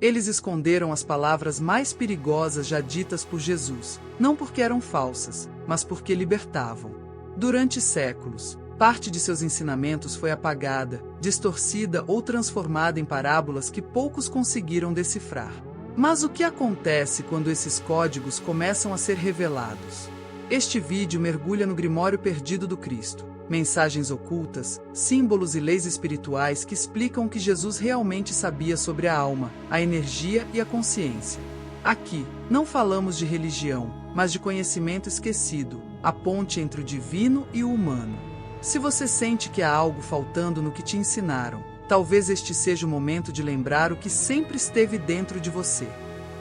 Eles esconderam as palavras mais perigosas já ditas por Jesus, não porque eram falsas, mas porque libertavam. Durante séculos, parte de seus ensinamentos foi apagada, distorcida ou transformada em parábolas que poucos conseguiram decifrar. Mas o que acontece quando esses códigos começam a ser revelados? Este vídeo mergulha no Grimório Perdido do Cristo. Mensagens ocultas, símbolos e leis espirituais que explicam o que Jesus realmente sabia sobre a alma, a energia e a consciência. Aqui, não falamos de religião, mas de conhecimento esquecido, a ponte entre o divino e o humano. Se você sente que há algo faltando no que te ensinaram, talvez este seja o momento de lembrar o que sempre esteve dentro de você.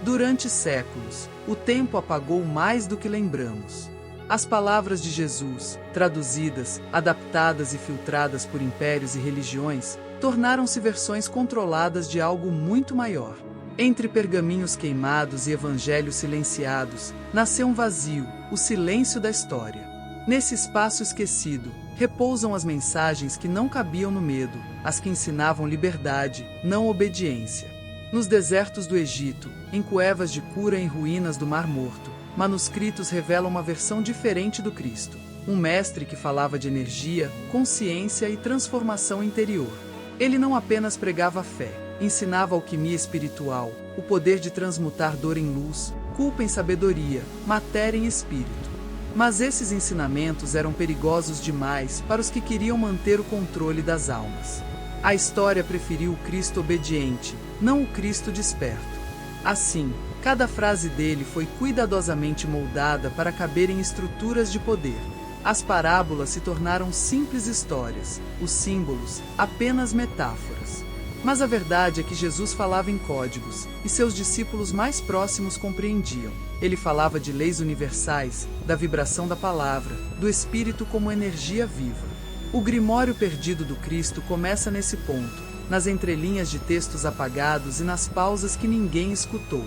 Durante séculos, o tempo apagou mais do que lembramos. As palavras de Jesus, traduzidas, adaptadas e filtradas por impérios e religiões, tornaram-se versões controladas de algo muito maior. Entre pergaminhos queimados e evangelhos silenciados, nasceu um vazio, o silêncio da história. Nesse espaço esquecido, repousam as mensagens que não cabiam no medo, as que ensinavam liberdade, não obediência. Nos desertos do Egito, em cuevas de cura em ruínas do Mar Morto, manuscritos revelam uma versão diferente do Cristo. Um mestre que falava de energia, consciência e transformação interior. Ele não apenas pregava a fé, ensinava alquimia espiritual, o poder de transmutar dor em luz, culpa em sabedoria, matéria em espírito. Mas esses ensinamentos eram perigosos demais para os que queriam manter o controle das almas. A história preferiu o Cristo obediente, não o Cristo desperto. Assim, cada frase dele foi cuidadosamente moldada para caber em estruturas de poder. As parábolas se tornaram simples histórias, os símbolos, apenas metáforas. Mas a verdade é que Jesus falava em códigos, e seus discípulos mais próximos compreendiam. Ele falava de leis universais, da vibração da palavra, do Espírito como energia viva. O Grimório Perdido do Cristo começa nesse ponto, nas entrelinhas de textos apagados e nas pausas que ninguém escutou.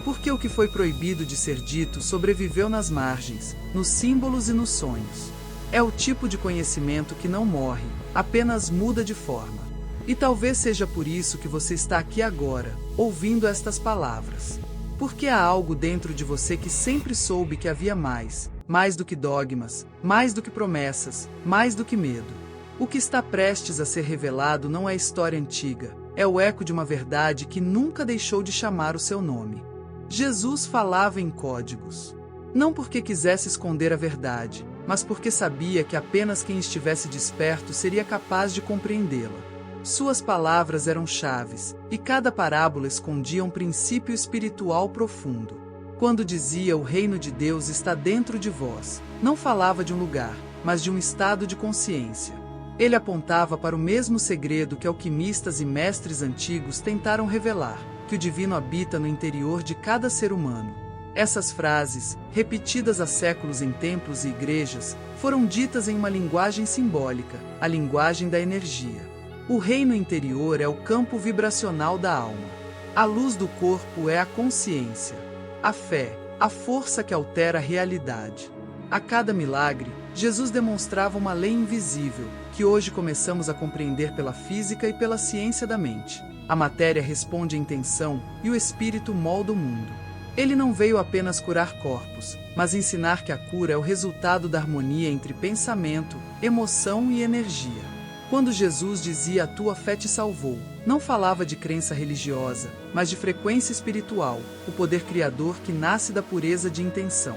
Porque o que foi proibido de ser dito sobreviveu nas margens, nos símbolos e nos sonhos. É o tipo de conhecimento que não morre, apenas muda de forma. E talvez seja por isso que você está aqui agora, ouvindo estas palavras. Porque há algo dentro de você que sempre soube que havia mais do que dogmas, mais do que promessas, mais do que medo. O que está prestes a ser revelado não é história antiga, é o eco de uma verdade que nunca deixou de chamar o seu nome. Jesus falava em códigos. Não porque quisesse esconder a verdade, mas porque sabia que apenas quem estivesse desperto seria capaz de compreendê-la. Suas palavras eram chaves, e cada parábola escondia um princípio espiritual profundo. Quando dizia o reino de Deus está dentro de vós, não falava de um lugar, mas de um estado de consciência. Ele apontava para o mesmo segredo que alquimistas e mestres antigos tentaram revelar, que o divino habita no interior de cada ser humano. Essas frases, repetidas há séculos em templos e igrejas, foram ditas em uma linguagem simbólica, a linguagem da energia. O reino interior é o campo vibracional da alma. A luz do corpo é a consciência. A fé, a força que altera a realidade. A cada milagre, Jesus demonstrava uma lei invisível, que hoje começamos a compreender pela física e pela ciência da mente. A matéria responde à intenção, e o espírito molda o mundo. Ele não veio apenas curar corpos, mas ensinar que a cura é o resultado da harmonia entre pensamento, emoção e energia. Quando Jesus dizia "a tua fé te salvou", não falava de crença religiosa, mas de frequência espiritual, o poder criador que nasce da pureza de intenção.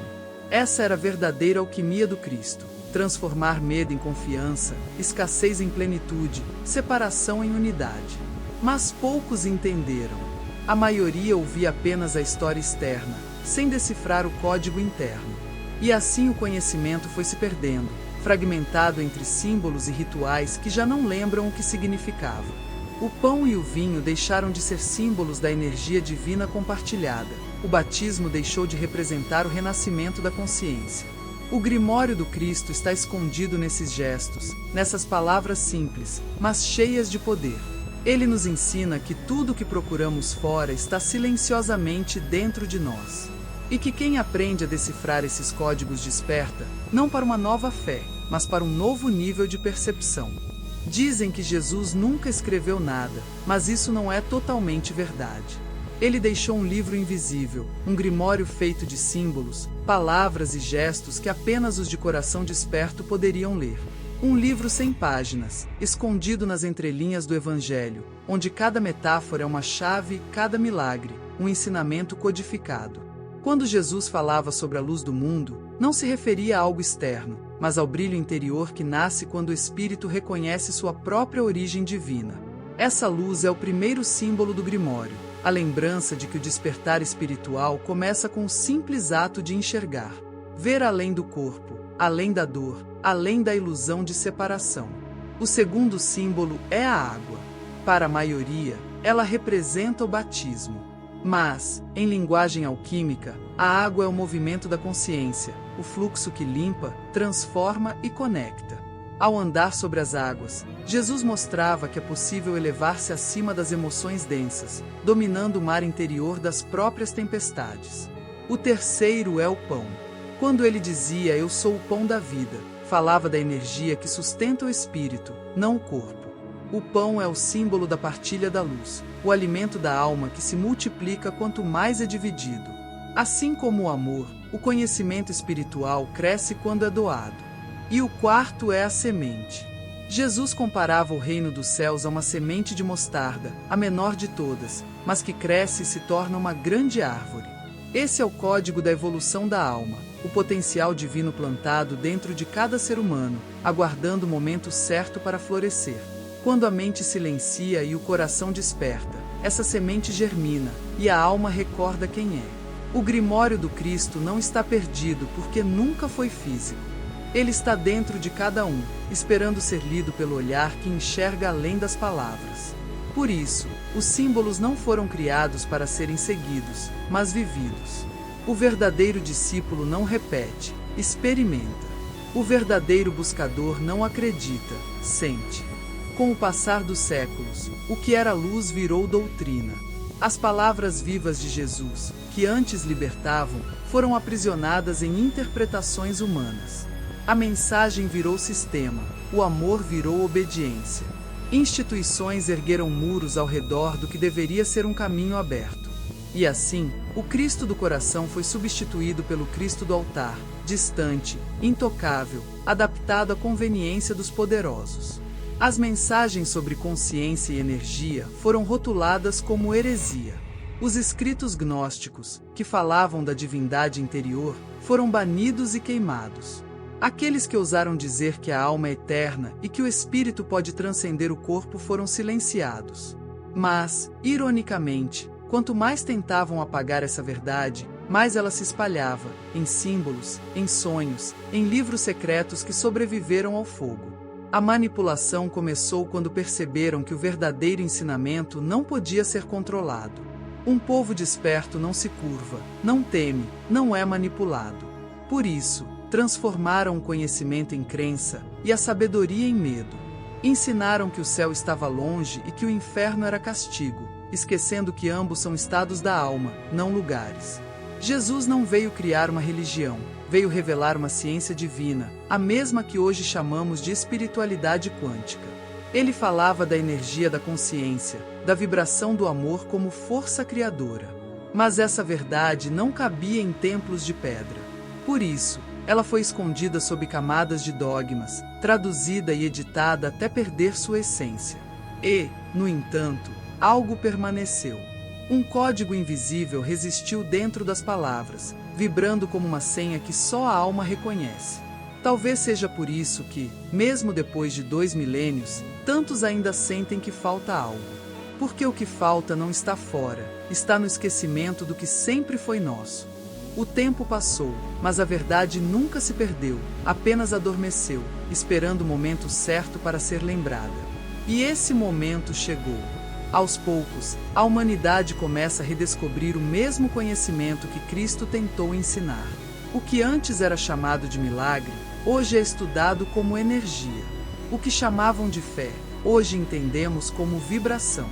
Essa era a verdadeira alquimia do Cristo: transformar medo em confiança, escassez em plenitude, separação em unidade. Mas poucos entenderam. A maioria ouvia apenas a história externa, sem decifrar o código interno. E assim o conhecimento foi se perdendo, fragmentado entre símbolos e rituais que já não lembram o que significava. O pão e o vinho deixaram de ser símbolos da energia divina compartilhada. O batismo deixou de representar o renascimento da consciência. O Grimório do Cristo está escondido nesses gestos, nessas palavras simples, mas cheias de poder. Ele nos ensina que tudo o que procuramos fora está silenciosamente dentro de nós. E que quem aprende a decifrar esses códigos desperta, não para uma nova fé, mas para um novo nível de percepção. Dizem que Jesus nunca escreveu nada, mas isso não é totalmente verdade. Ele deixou um livro invisível, um grimório feito de símbolos, palavras e gestos que apenas os de coração desperto poderiam ler. Um livro sem páginas, escondido nas entrelinhas do Evangelho, onde cada metáfora é uma chave, cada milagre, um ensinamento codificado. Quando Jesus falava sobre a luz do mundo, não se referia a algo externo, mas ao brilho interior que nasce quando o espírito reconhece sua própria origem divina. Essa luz é o primeiro símbolo do grimório, a lembrança de que o despertar espiritual começa com o simples ato de enxergar, ver além do corpo, além da dor, além da ilusão de separação. O segundo símbolo é a água. Para a maioria, ela representa o batismo. Mas, em linguagem alquímica, a água é o movimento da consciência, o fluxo que limpa, transforma e conecta. Ao andar sobre as águas, Jesus mostrava que é possível elevar-se acima das emoções densas, dominando o mar interior das próprias tempestades. O terceiro é o pão. Quando ele dizia "Eu sou o pão da vida", falava da energia que sustenta o espírito, não o corpo. O pão é o símbolo da partilha da luz, o alimento da alma que se multiplica quanto mais é dividido. Assim como o amor, o conhecimento espiritual cresce quando é doado. E o quarto é a semente. Jesus comparava o reino dos céus a uma semente de mostarda, a menor de todas, mas que cresce e se torna uma grande árvore. Esse é o código da evolução da alma, o potencial divino plantado dentro de cada ser humano, aguardando o momento certo para florescer. Quando a mente silencia e o coração desperta, essa semente germina, e a alma recorda quem é. O grimório do Cristo não está perdido porque nunca foi físico. Ele está dentro de cada um, esperando ser lido pelo olhar que enxerga além das palavras. Por isso, os símbolos não foram criados para serem seguidos, mas vividos. O verdadeiro discípulo não repete, experimenta. O verdadeiro buscador não acredita, sente. Com o passar dos séculos, o que era luz virou doutrina. As palavras vivas de Jesus, que antes libertavam, foram aprisionadas em interpretações humanas. A mensagem virou sistema, o amor virou obediência. Instituições ergueram muros ao redor do que deveria ser um caminho aberto. E assim, o Cristo do coração foi substituído pelo Cristo do altar, distante, intocável, adaptado à conveniência dos poderosos. As mensagens sobre consciência e energia foram rotuladas como heresia. Os escritos gnósticos, que falavam da divindade interior, foram banidos e queimados. Aqueles que ousaram dizer que a alma é eterna e que o espírito pode transcender o corpo foram silenciados. Mas, ironicamente, quanto mais tentavam apagar essa verdade, mais ela se espalhava, em símbolos, em sonhos, em livros secretos que sobreviveram ao fogo. A manipulação começou quando perceberam que o verdadeiro ensinamento não podia ser controlado. Um povo desperto não se curva, não teme, não é manipulado. Por isso, transformaram o conhecimento em crença e a sabedoria em medo. Ensinaram que o céu estava longe e que o inferno era castigo, esquecendo que ambos são estados da alma, não lugares. Jesus não veio criar uma religião, veio revelar uma ciência divina, a mesma que hoje chamamos de espiritualidade quântica. Ele falava da energia da consciência, da vibração do amor como força criadora. Mas essa verdade não cabia em templos de pedra. Por isso, ela foi escondida sob camadas de dogmas, traduzida e editada até perder sua essência. E, no entanto, algo permaneceu. Um código invisível resistiu dentro das palavras, vibrando como uma senha que só a alma reconhece. Talvez seja por isso que, mesmo depois de 2 milênios, tantos ainda sentem que falta algo. Porque o que falta não está fora, está no esquecimento do que sempre foi nosso. O tempo passou, mas a verdade nunca se perdeu, apenas adormeceu, esperando o momento certo para ser lembrada. E esse momento chegou. Aos poucos, a humanidade começa a redescobrir o mesmo conhecimento que Cristo tentou ensinar. O que antes era chamado de milagre, hoje é estudado como energia. O que chamavam de fé, hoje entendemos como vibração.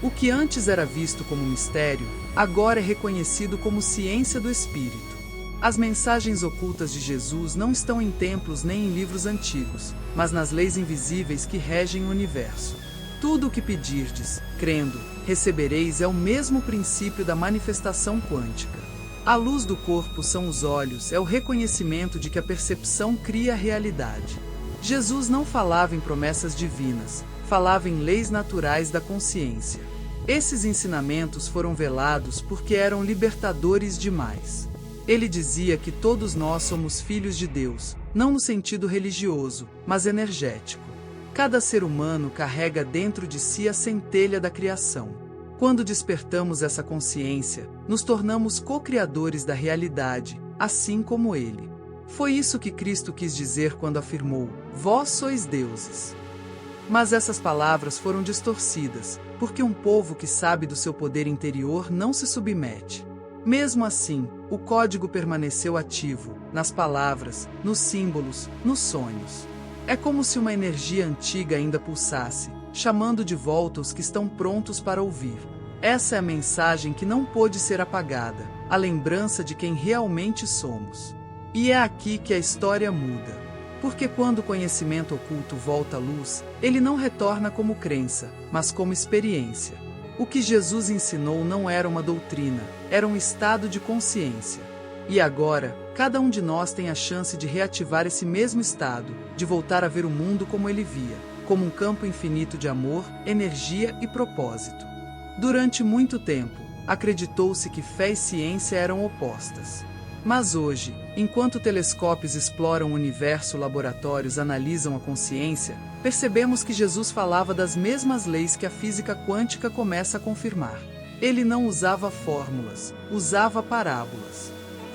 O que antes era visto como mistério, agora é reconhecido como ciência do Espírito. As mensagens ocultas de Jesus não estão em templos nem em livros antigos, mas nas leis invisíveis que regem o universo. Tudo o que pedirdes, crendo, recebereis é o mesmo princípio da manifestação quântica. A luz do corpo são os olhos, é o reconhecimento de que a percepção cria a realidade. Jesus não falava em promessas divinas, falava em leis naturais da consciência. Esses ensinamentos foram velados porque eram libertadores demais. Ele dizia que todos nós somos filhos de Deus, não no sentido religioso, mas energético. Cada ser humano carrega dentro de si a centelha da criação. Quando despertamos essa consciência, nos tornamos co-criadores da realidade, assim como Ele. Foi isso que Cristo quis dizer quando afirmou: "Vós sois deuses". Mas essas palavras foram distorcidas, porque um povo que sabe do seu poder interior não se submete. Mesmo assim, o código permaneceu ativo, nas palavras, nos símbolos, nos sonhos. É como se uma energia antiga ainda pulsasse, chamando de volta os que estão prontos para ouvir. Essa é a mensagem que não pôde ser apagada, a lembrança de quem realmente somos. E é aqui que a história muda. Porque quando o conhecimento oculto volta à luz, ele não retorna como crença, mas como experiência. O que Jesus ensinou não era uma doutrina, era um estado de consciência. E agora, cada um de nós tem a chance de reativar esse mesmo estado, de voltar a ver o mundo como ele via, como um campo infinito de amor, energia e propósito. Durante muito tempo, acreditou-se que fé e ciência eram opostas. Mas hoje, enquanto telescópios exploram o universo, laboratórios analisam a consciência, percebemos que Jesus falava das mesmas leis que a física quântica começa a confirmar. Ele não usava fórmulas, usava parábolas.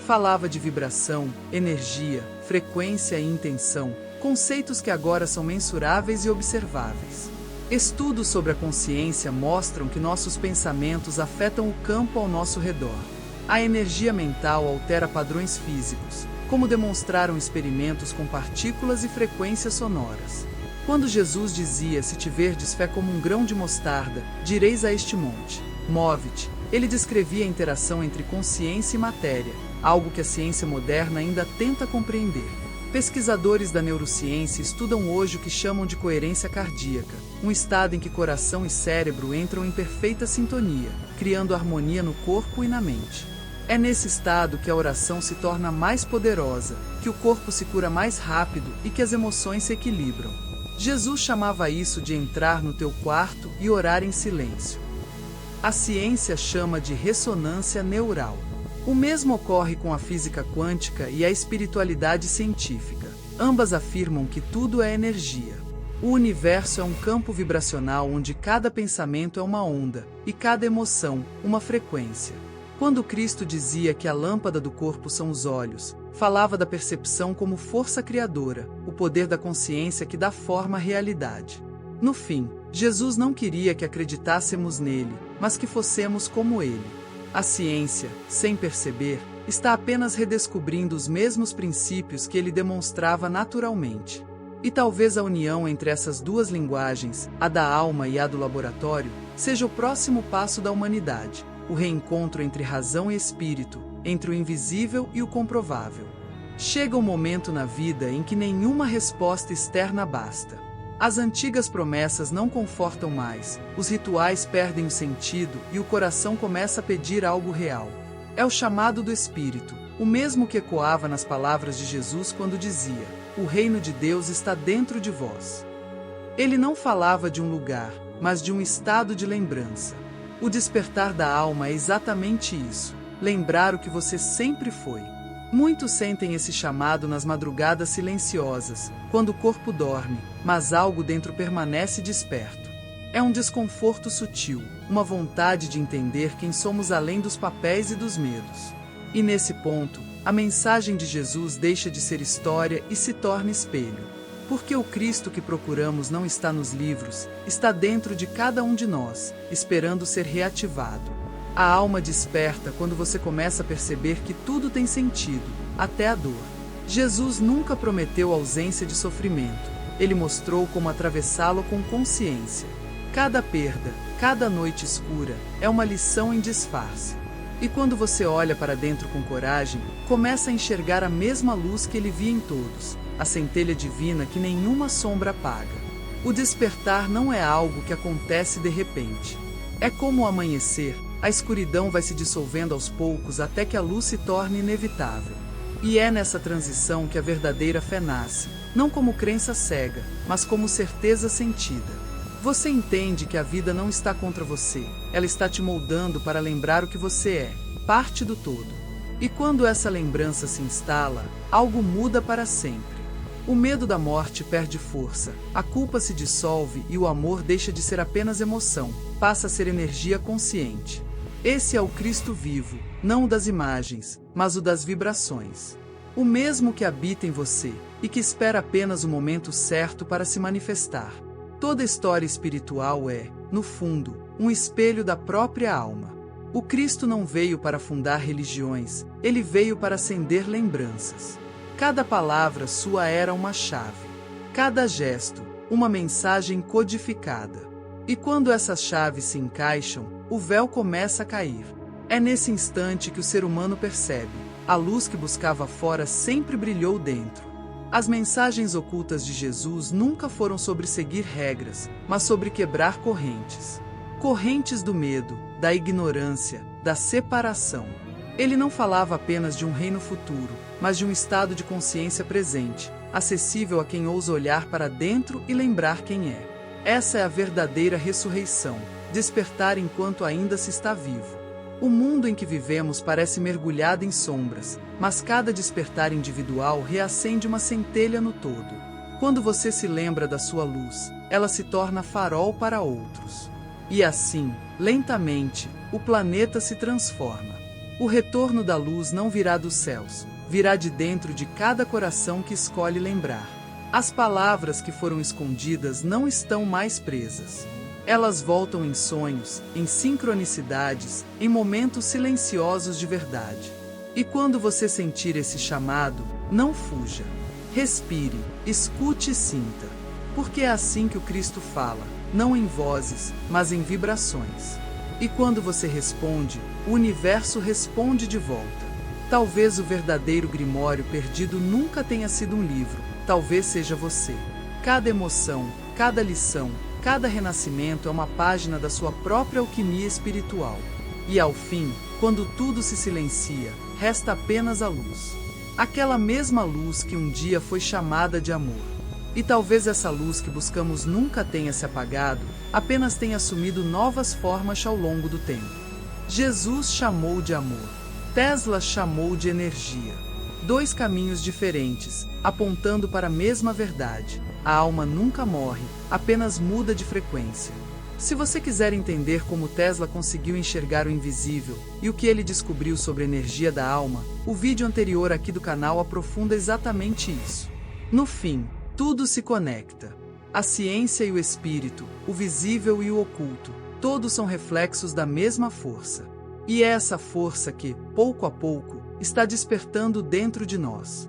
Falava de vibração, energia, frequência e intenção, conceitos que agora são mensuráveis e observáveis. Estudos sobre a consciência mostram que nossos pensamentos afetam o campo ao nosso redor. A energia mental altera padrões físicos, como demonstraram experimentos com partículas e frequências sonoras. Quando Jesus dizia: "Se tiverdes fé como um grão de mostarda, direis a este monte, move-te", ele descrevia a interação entre consciência e matéria, algo que a ciência moderna ainda tenta compreender. Pesquisadores da neurociência estudam hoje o que chamam de coerência cardíaca, um estado em que coração e cérebro entram em perfeita sintonia, criando harmonia no corpo e na mente. É nesse estado que a oração se torna mais poderosa, que o corpo se cura mais rápido e que as emoções se equilibram. Jesus chamava isso de entrar no teu quarto e orar em silêncio. A ciência chama de ressonância neural. O mesmo ocorre com a física quântica e a espiritualidade científica. Ambas afirmam que tudo é energia. O universo é um campo vibracional onde cada pensamento é uma onda, e cada emoção, uma frequência. Quando Cristo dizia que a lâmpada do corpo são os olhos, falava da percepção como força criadora, o poder da consciência que dá forma à realidade. No fim, Jesus não queria que acreditássemos nele, mas que fossemos como ele. A ciência, sem perceber, está apenas redescobrindo os mesmos princípios que ele demonstrava naturalmente. E talvez a união entre essas duas linguagens, a da alma e a do laboratório, seja o próximo passo da humanidade. O reencontro entre razão e espírito, entre o invisível e o comprovável. Chega um momento na vida em que nenhuma resposta externa basta. As antigas promessas não confortam mais, os rituais perdem o sentido e o coração começa a pedir algo real. É o chamado do Espírito, o mesmo que ecoava nas palavras de Jesus quando dizia: "O reino de Deus está dentro de vós". Ele não falava de um lugar, mas de um estado de lembrança. O despertar da alma é exatamente isso, lembrar o que você sempre foi. Muitos sentem esse chamado nas madrugadas silenciosas, quando o corpo dorme, mas algo dentro permanece desperto. É um desconforto sutil, uma vontade de entender quem somos além dos papéis e dos medos. E nesse ponto, a mensagem de Jesus deixa de ser história e se torna espelho. Porque o Cristo que procuramos não está nos livros, está dentro de cada um de nós, esperando ser reativado. A alma desperta quando você começa a perceber que tudo tem sentido, até a dor. Jesus nunca prometeu ausência de sofrimento, ele mostrou como atravessá-lo com consciência. Cada perda, cada noite escura, é uma lição em disfarce. E quando você olha para dentro com coragem, começa a enxergar a mesma luz que ele via em todos, a centelha divina que nenhuma sombra apaga. O despertar não é algo que acontece de repente. É como o amanhecer, a escuridão vai se dissolvendo aos poucos até que a luz se torne inevitável. E é nessa transição que a verdadeira fé nasce, não como crença cega, mas como certeza sentida. Você entende que a vida não está contra você, ela está te moldando para lembrar o que você é, parte do todo. E quando essa lembrança se instala, algo muda para sempre. O medo da morte perde força, a culpa se dissolve e o amor deixa de ser apenas emoção, passa a ser energia consciente. Esse é o Cristo vivo, não o das imagens, mas o das vibrações. O mesmo que habita em você, e que espera apenas o momento certo para se manifestar. Toda história espiritual é, no fundo, um espelho da própria alma. O Cristo não veio para fundar religiões, ele veio para acender lembranças. Cada palavra sua era uma chave. Cada gesto, uma mensagem codificada. E quando essas chaves se encaixam, o véu começa a cair. É nesse instante que o ser humano percebe: a luz que buscava fora sempre brilhou dentro. As mensagens ocultas de Jesus nunca foram sobre seguir regras, mas sobre quebrar correntes. Correntes do medo, da ignorância, da separação. Ele não falava apenas de um reino futuro, mas de um estado de consciência presente, acessível a quem ousa olhar para dentro e lembrar quem é. Essa é a verdadeira ressurreição, despertar enquanto ainda se está vivo. O mundo em que vivemos parece mergulhado em sombras, mas cada despertar individual reacende uma centelha no todo. Quando você se lembra da sua luz, ela se torna farol para outros. E assim, lentamente, o planeta se transforma. O retorno da luz não virá dos céus, virá de dentro de cada coração que escolhe lembrar. As palavras que foram escondidas não estão mais presas. Elas voltam em sonhos, em sincronicidades, em momentos silenciosos de verdade. E quando você sentir esse chamado, não fuja. Respire, escute e sinta. Porque é assim que o Cristo fala, não em vozes, mas em vibrações. E quando você responde, o universo responde de volta. Talvez o verdadeiro grimório perdido nunca tenha sido um livro, talvez seja você. Cada emoção, cada lição, cada renascimento é uma página da sua própria alquimia espiritual. E ao fim, quando tudo se silencia, resta apenas a luz. Aquela mesma luz que um dia foi chamada de amor. E talvez essa luz que buscamos nunca tenha se apagado, apenas tenha assumido novas formas ao longo do tempo. Jesus chamou de amor. Tesla chamou de energia. Dois caminhos diferentes, apontando para a mesma verdade. A alma nunca morre, apenas muda de frequência. Se você quiser entender como Tesla conseguiu enxergar o invisível e o que ele descobriu sobre a energia da alma, o vídeo anterior aqui do canal aprofunda exatamente isso. No fim, tudo se conecta. A ciência e o espírito, o visível e o oculto, todos são reflexos da mesma força. E é essa força que, pouco a pouco, está despertando dentro de nós.